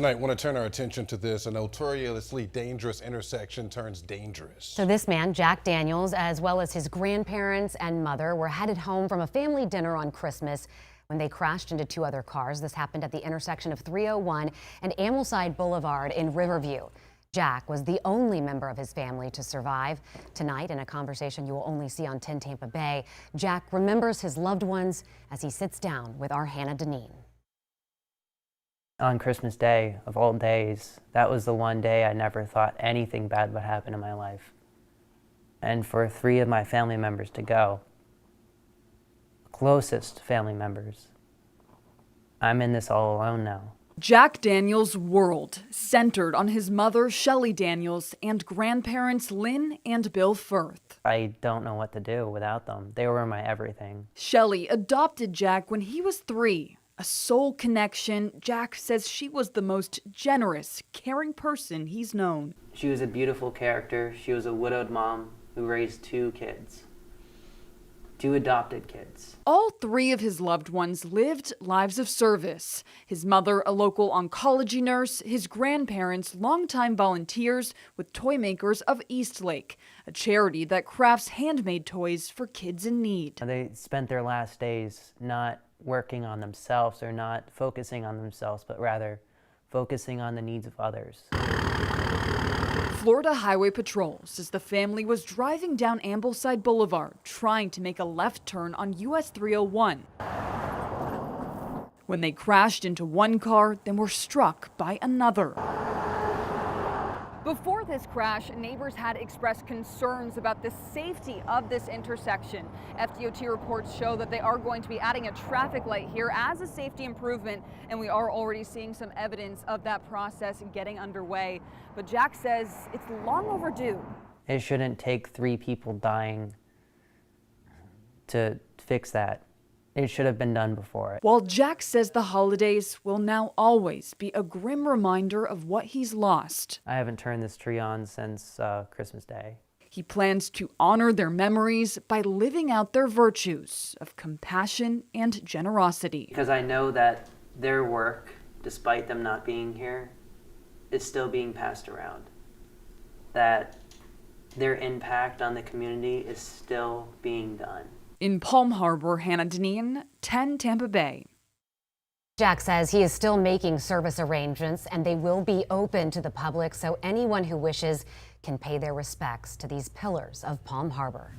Tonight, I want to turn our attention to this. A notoriously dangerous intersection turns dangerous. So this man, Jack Daniels, as well as his grandparents and mother, were headed home from a family dinner on Christmas when they crashed into two other cars. This happened at the intersection of 301 and Ambleside Boulevard in Riverview. Jack was the only member of his family to survive. Tonight, in a conversation you will only see on 10 Tampa Bay, Jack remembers his loved ones as he sits down with our Hannah Deneen. On Christmas Day, of all days, that was the one day I never thought anything bad would happen in my life. And for three of my family members to go, closest family members, I'm in this all alone now. Jack Daniels' world centered on his mother, Shelly Daniels, and grandparents Lynne and Bill Firth. I don't know what to do without them. They were my everything. Shelly adopted Jack when he was 3. A soul connection. Jack says she was the most generous, caring person he's known. She was a beautiful character. She was a widowed mom who raised 2 kids. 2 adopted kids. All 3 of his loved ones lived lives of service. His mother, a local oncology nurse, his grandparents, longtime volunteers with Toy Makers of Eastlake, a charity that crafts handmade toys for kids in need. They spent their last days not working on themselves or not focusing on themselves, but rather focusing on the needs of others. Florida Highway Patrol says the family was driving down Ambleside Boulevard trying to make a left turn on US-301 when they crashed into one car, then were struck by another. Before this crash, neighbors had expressed concerns about the safety of this intersection. FDOT reports show that they are going to be adding a traffic light here as a safety improvement, and we are already seeing some evidence of that process getting underway. But Jack says it's long overdue. It shouldn't take 3 people dying to fix that. It should have been done before. While Jack says the holidays will now always be a grim reminder of what he's lost, I haven't turned this tree on since Christmas Day. he plans to honor their memories by living out their virtues of compassion and generosity. Because I know that their work, despite them not being here, is still being passed around. That their impact on the community is still being done. In Palm Harbor, Hannah Deneen, 10 Tampa Bay. Jack says he is still making service arrangements and they will be open to the public so anyone who wishes can pay their respects to these pillars of Palm Harbor.